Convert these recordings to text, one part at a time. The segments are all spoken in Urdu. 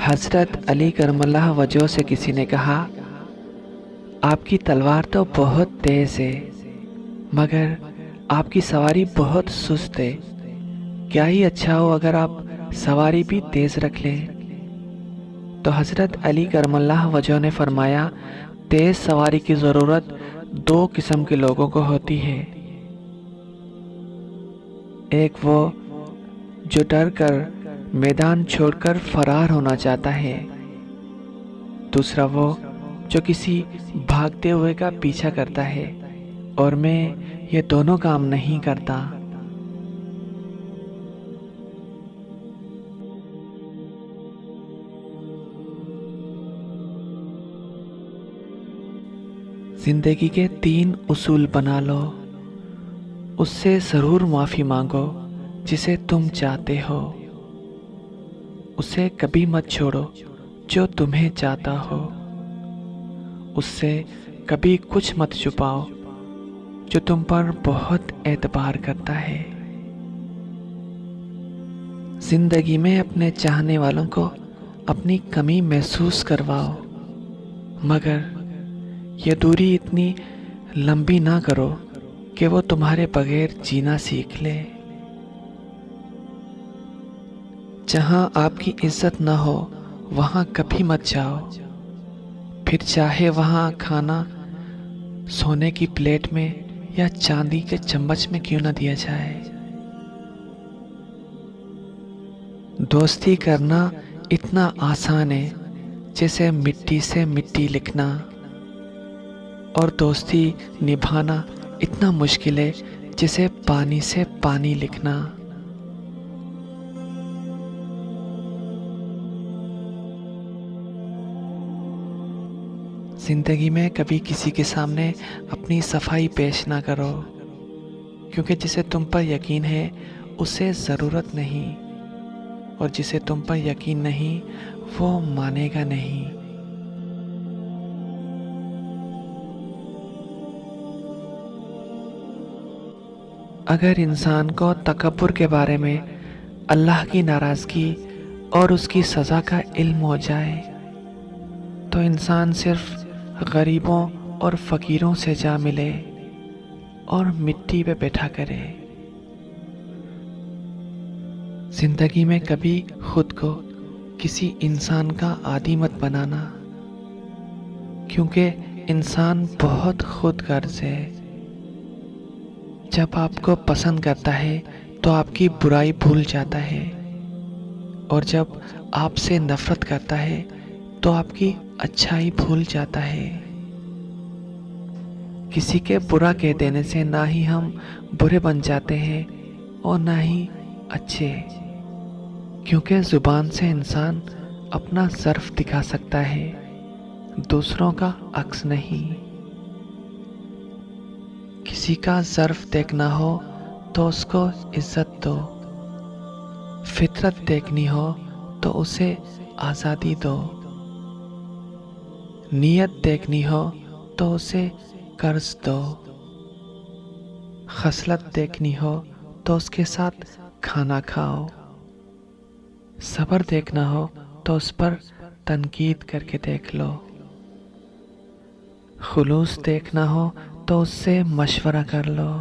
حضرت علی کرم اللہ وجہ سے کسی نے کہا، آپ کی تلوار تو بہت تیز ہے مگر آپ کی سواری بہت سست ہے، کیا ہی اچھا ہو اگر آپ سواری بھی تیز رکھ لیں۔ تو حضرت علی کرم اللہ وجہ نے فرمایا، تیز سواری کی ضرورت دو قسم کے لوگوں کو ہوتی ہے، ایک وہ جو ڈر کر میدان چھوڑ کر فرار ہونا چاہتا ہے، دوسرا وہ جو کسی بھاگتے ہوئے کا پیچھا کرتا ہے، اور میں یہ دونوں کام نہیں کرتا۔ زندگی کے 3 اصول بنا لو، اس سے ضرور معافی مانگو جسے تم چاہتے ہو، اسے کبھی مت چھوڑو جو تمہیں چاہتا ہو، اس سے کبھی کچھ مت چھپاؤ جو تم پر بہت اعتبار کرتا ہے۔ زندگی میں اپنے چاہنے والوں کو اپنی کمی محسوس کرواؤ، مگر یہ دوری اتنی لمبی نہ کرو کہ وہ تمہارے بغیر جینا سیکھ لے۔ جہاں آپ کی عزت نہ ہو وہاں کبھی مت جاؤ، پھر چاہے وہاں کھانا سونے کی پلیٹ میں یا چاندی کے چمچ میں کیوں نہ دیا جائے۔ دوستی کرنا اتنا آسان ہے جیسے مٹی سے مٹی لکھنا، اور دوستی نبھانا اتنا مشکل ہے جیسے پانی سے پانی لکھنا۔ زندگی میں کبھی کسی کے سامنے اپنی صفائی پیش نہ کرو، کیونکہ جسے تم پر یقین ہے اسے ضرورت نہیں، اور جسے تم پر یقین نہیں وہ مانے گا نہیں۔ اگر انسان کو تکبر کے بارے میں اللہ کی ناراضگی اور اس کی سزا کا علم ہو جائے تو انسان صرف غریبوں اور فقیروں سے جا ملے اور مٹی پہ بیٹھا کرے۔ زندگی میں کبھی خود کو کسی انسان کا عادی مت بنانا، کیونکہ انسان بہت خود غرض ہے۔ جب آپ کو پسند کرتا ہے تو آپ کی برائی بھول جاتا ہے، اور جب آپ سے نفرت کرتا ہے تو آپ کی اچھائی بھول جاتا ہے۔ کسی کے برا کہہ دینے سے نہ ہی ہم برے بن جاتے ہیں اور نہ ہی اچھے، کیونکہ زبان سے انسان اپنا ظرف دکھا سکتا ہے، دوسروں کا عکس نہیں۔ کسی کا ظرف دیکھنا ہو تو اس کو عزت دو، فطرت دیکھنی ہو تو اسے آزادی دو، نیت دیکھنی ہو تو اسے قرض دو، خصلت دیکھنی ہو تو اس کے ساتھ کھانا کھاؤ، صبر دیکھنا ہو تو اس پر تنقید کر کے دیکھ لو، خلوص دیکھنا ہو تو اس سے مشورہ کر لو۔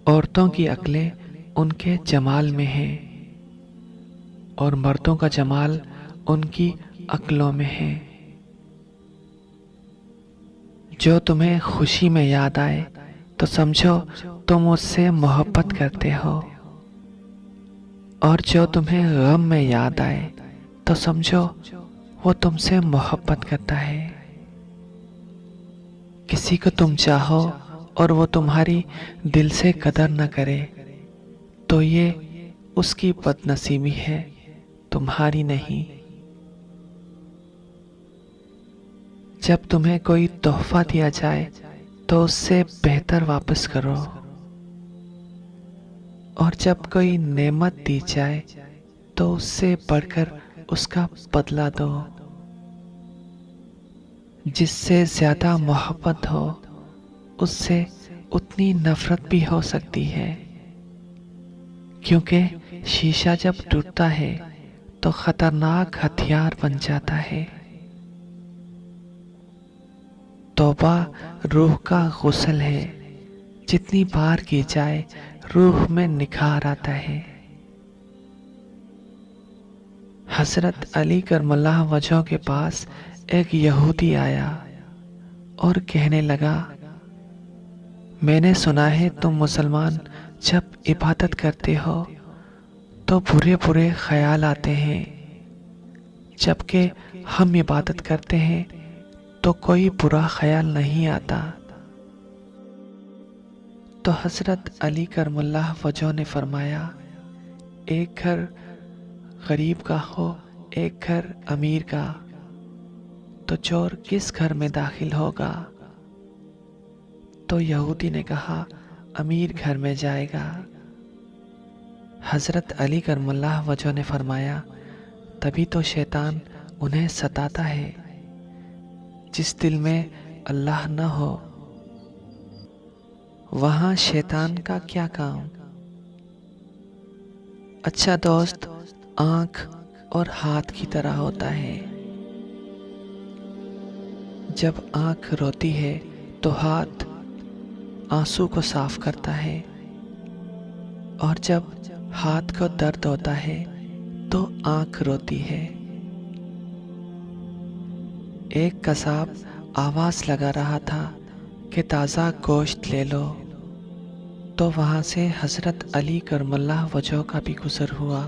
عورتوں کی عقلیں ان کے جمال میں ہیں، اور مردوں کا جمال ان کی عقلوں میں ہے۔ جو تمہیں خوشی میں یاد آئے تو سمجھو تم اس سے محبت کرتے ہو، اور جو تمہیں غم میں یاد آئے تو سمجھو وہ تم سے محبت کرتا ہے۔ کسی کو تم چاہو اور وہ تمہاری دل سے قدر نہ کرے تو یہ اس کی بد نصیبی ہے، تمہاری نہیں۔ جب تمہیں کوئی تحفہ دیا جائے تو اس سے بہتر واپس کرو، اور جب کوئی نعمت دی جائے تو اس سے بڑھ کر اس کا بدلہ دو۔ جس سے زیادہ محبت ہو اس سے اتنی نفرت بھی ہو سکتی ہے، کیونکہ شیشہ جب ٹوٹتا ہے تو خطرناک ہتھیار بن جاتا ہے۔ توبہ روح کا غسل ہے، جتنی بار کی جائے روح میں نکھار آتا ہے۔ حضرت علی کرم اللہ وجہہ کے پاس ایک یہودی آیا اور کہنے لگا، میں نے سنا ہے تم مسلمان جب عبادت کرتے ہو تو برے برے خیال آتے ہیں، جبکہ ہم عبادت کرتے ہیں تو کوئی برا خیال نہیں آتا۔ تو حضرت علی کرم اللہ وجہہ نے فرمایا، ایک گھر غریب کا ہو ایک گھر امیر کا، تو چور کس گھر میں داخل ہوگا؟ تو یہودی نے کہا، امیر گھر میں جائے گا۔ حضرت علی کرم اللہ وجہہ نے فرمایا، تبھی تو شیطان انہیں ستاتا ہے۔ جس دل میں اللہ نہ ہو وہاں شیطان کا کیا کام؟ اچھا دوست آنکھ اور ہاتھ کی طرح ہوتا ہے۔ جب آنکھ روتی ہے تو ہاتھ آنسو کو صاف کرتا ہے، اور جب ہاتھ کو درد ہوتا ہے تو آنکھ روتی ہے۔ ایک قصاب آواز لگا رہا تھا کہ تازہ گوشت لے لو، تو وہاں سے حضرت علی کرم اللہ وجہہ کا بھی گزر ہوا،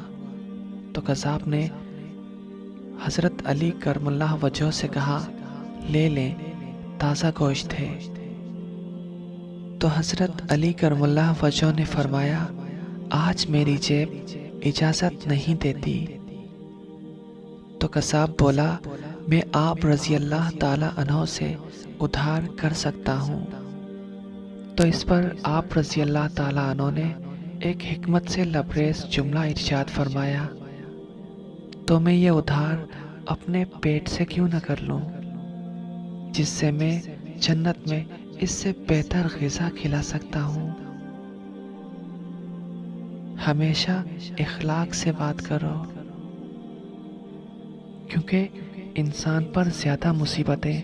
تو قصاب نے حضرت علی کرم اللہ وجہہ سے کہا، لے لیں تازہ گوشت ہے۔ تو حضرت علی کرم اللہ وجہہ نے فرمایا، آج میری جیب اجازت نہیں دیتی۔ تو قصاب بولا، میں آپ رضی اللہ تعالی عنہ سے ادھار کر سکتا ہوں۔ تو اس پر آپ رضی اللہ تعالی عنہ نے ایک حکمت سے لبریز جملہ ارشاد فرمایا، تو میں یہ ادھار اپنے پیٹ سے کیوں نہ کر لوں، جس سے میں جنت میں اس سے بہتر غذا کھلا سکتا ہوں۔ ہمیشہ اخلاق سے بات کرو، کیونکہ انسان پر زیادہ مصیبتیں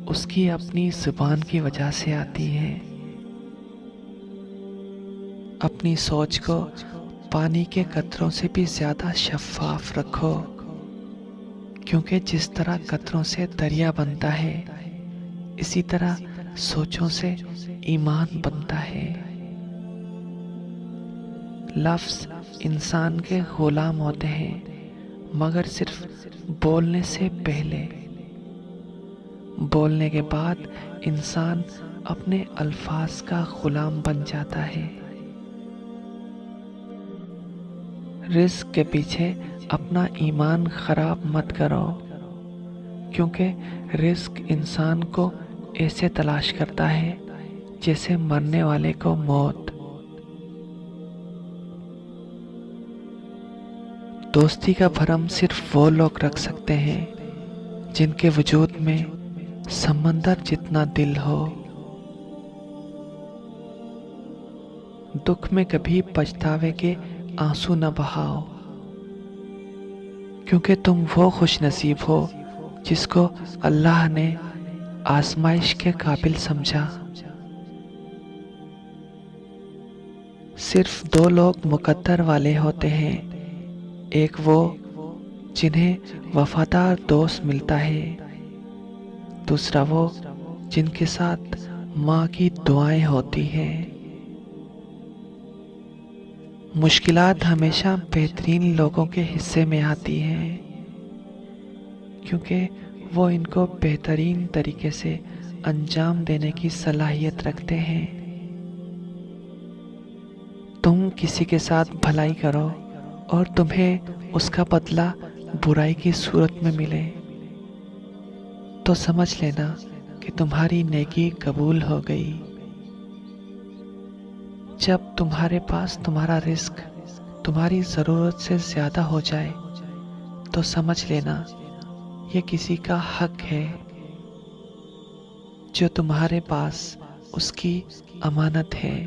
اس کی اپنی زبان کی وجہ سے آتی ہیں۔ اپنی سوچ کو پانی کے قطروں سے بھی زیادہ شفاف رکھو، کیونکہ جس طرح قطروں سے دریا بنتا ہے، اسی طرح سوچوں سے ایمان بنتا ہے۔ لفظ انسان کے غلام ہوتے ہیں، مگر صرف بولنے سے پہلے۔ بولنے کے بعد انسان اپنے الفاظ کا غلام بن جاتا ہے۔ رزق کے پیچھے اپنا ایمان خراب مت کرو، کیونکہ رزق انسان کو ایسے تلاش کرتا ہے جیسے مرنے والے کو موت۔ دوستی کا بھرم صرف وہ لوگ رکھ سکتے ہیں جن کے وجود میں سمندر جتنا دل ہو۔ دکھ میں کبھی پچھتاوے کے آنسو نہ بہاؤ، کیونکہ تم وہ خوش نصیب ہو جس کو اللہ نے آزمائش کے قابل سمجھا۔ صرف دو لوگ مقدر والے ہوتے ہیں، ایک وہ جنہیں وفادار دوست ملتا ہے، دوسرا وہ جن کے ساتھ ماں کی دعائیں ہوتی ہیں۔ مشکلات ہمیشہ بہترین لوگوں کے حصے میں آتی ہیں، کیونکہ وہ ان کو بہترین طریقے سے انجام دینے کی صلاحیت رکھتے ہیں۔ تم کسی کے ساتھ بھلائی کرو اور تمہیں اس کا بدلہ برائی کی صورت میں ملے، تو سمجھ لینا کہ تمہاری نیکی قبول ہو گئی۔ جب تمہارے پاس تمہارا رزق تمہاری ضرورت سے زیادہ ہو جائے تو سمجھ لینا یہ کسی کا حق ہے جو تمہارے پاس اس کی امانت ہے۔